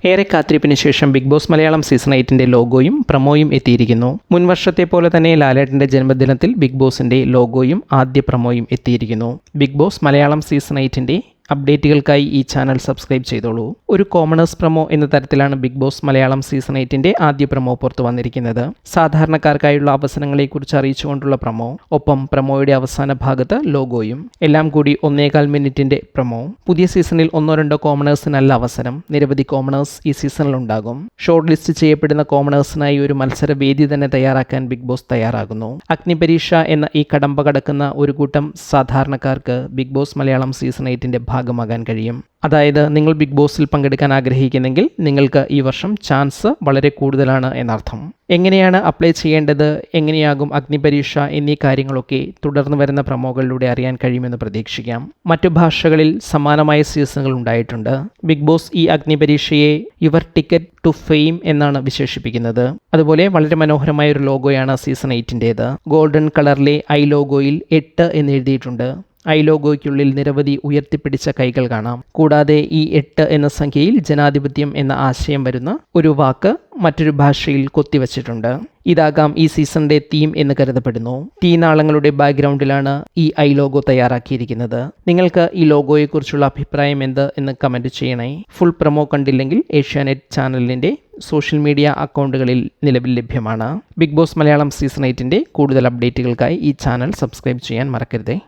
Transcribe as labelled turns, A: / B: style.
A: ഏറെ കാത്തിരിപ്പിന് ശേഷം ബിഗ് ബോസ് മലയാളം സീസൺ 8ന്റെ ലോഗോയും പ്രമോയും എത്തിയിരിക്കുന്നു. മുൻ വർഷത്തെ പോലെ തന്നെ ലാലേട്ടന്റെ ജന്മദിനത്തിൽ ബിഗ് ബോസിന്റെ ലോഗോയും ആദ്യ പ്രമോയും എത്തിയിരിക്കുന്നു. ബിഗ് ബോസ് മലയാളം സീസൺ 8ന്റെ അപ്ഡേറ്റുകൾക്കായി ഈ ചാനൽ സബ്സ്ക്രൈബ് ചെയ്തോളൂ. ഒരു കോമണേഴ്സ് പ്രമോ എന്ന തരത്തിലാണ് ബിഗ് ബോസ് മലയാളം സീസൺ 8ന്റെ ആദ്യ പ്രമോ പുറത്തു വന്നിരിക്കുന്നത്. സാധാരണക്കാർക്കായുള്ള അവസരങ്ങളെക്കുറിച്ച് അറിയിച്ചുകൊണ്ടുള്ള പ്രമോ, ഒപ്പം പ്രമോയുടെ അവസാന ഭാഗത്ത് ലോഗോയും, എല്ലാം കൂടി 1.25 മിനിറ്റിന്റെ പ്രമോ. പുതിയ സീസണിൽ 1-2 കോമണേഴ്സിനല്ല അവസരം, നിരവധി കോമണേഴ്സ് ഈ സീസണിൽ ഉണ്ടാകും. ഷോർട്ട് ലിസ്റ്റ് ചെയ്യപ്പെടുന്ന കോമണേഴ്സിനായി ഒരു മത്സര വേദി തന്നെ തയ്യാറാക്കാൻ ബിഗ് ബോസ് തയ്യാറാകുന്നു. അഗ്നിപരീക്ഷ എന്ന ഈ കടമ്പ കടക്കുന്ന ഒരു കൂട്ടം സാധാരണക്കാർക്ക് ബിഗ് ബോസ് മലയാളം സീസൺ 8ന്റെ ഭാഗമാകാൻ കഴിയും. അതായത് നിങ്ങൾ ബിഗ് ബോസിൽ പങ്കെടുക്കാൻ ആഗ്രഹിക്കുന്നെങ്കിൽ നിങ്ങൾക്ക് ഈ വർഷം ചാൻസ് വളരെ കൂടുതലാണ് എന്നർത്ഥം. എങ്ങനെയാണ് അപ്ലൈ ചെയ്യേണ്ടത്, എങ്ങനെയാകും അഗ്നിപരീക്ഷ എന്നീ കാര്യങ്ങളൊക്കെ തുടർന്ന് വരുന്ന പ്രമോകളിലൂടെ അറിയാൻ കഴിയുമെന്ന് പ്രതീക്ഷിക്കാം. മറ്റു ഭാഷകളിൽ സമാനമായ സീസണുകൾ ഉണ്ടായിട്ടുണ്ട്. ബിഗ് ബോസ് ഈ അഗ്നിപരീക്ഷയെ യുവർ ടിക്കറ്റ് ടു ഫെയിം എന്നാണ് വിശേഷിപ്പിക്കുന്നത്. അതുപോലെ വളരെ മനോഹരമായ ഒരു ലോഗോയാണ് സീസൺ 8ന്റേത്. ഗോൾഡൻ കളറിലെ ഐ ലോഗോയിൽ 8 എന്ന് എഴുതിയിട്ടുണ്ട്. ഐ ലോഗോയ്ക്കുള്ളിൽ നിരവധി ഉയർത്തിപ്പിടിച്ച കൈകൾ കാണാം. കൂടാതെ ഈ 8 എന്ന സംഖ്യയിൽ ജനാധിപത്യം എന്ന ആശയം വരുന്ന ഒരു വാക്ക് മറ്റൊരു ഭാഷയിൽ കൊത്തിവച്ചിട്ടുണ്ട്. ഇതാകാം ഈ സീസണിന്റെ തീം എന്ന് കരുതപ്പെടുന്നു. തീനാളങ്ങളുടെ ബാക്ക്ഗ്രൗണ്ടിലാണ് ഈ ഐ ലോഗോ തയ്യാറാക്കിയിരിക്കുന്നത്. നിങ്ങൾക്ക് ഈ ലോഗോയെക്കുറിച്ചുള്ള അഭിപ്രായം എന്ത് എന്ന് കമൻറ്റ് ചെയ്യണേ. ഫുൾ പ്രമോ കണ്ടില്ലെങ്കിൽ ഏഷ്യാനെറ്റ് ചാനലിൻ്റെ സോഷ്യൽ മീഡിയ അക്കൗണ്ടുകളിൽ നിലവിൽ ലഭ്യമാണ്. ബിഗ് ബോസ് മലയാളം സീസൺ 8ന്റെ കൂടുതൽ അപ്ഡേറ്റുകൾക്കായി ഈ ചാനൽ സബ്സ്ക്രൈബ് ചെയ്യാൻ മറക്കരുതേ.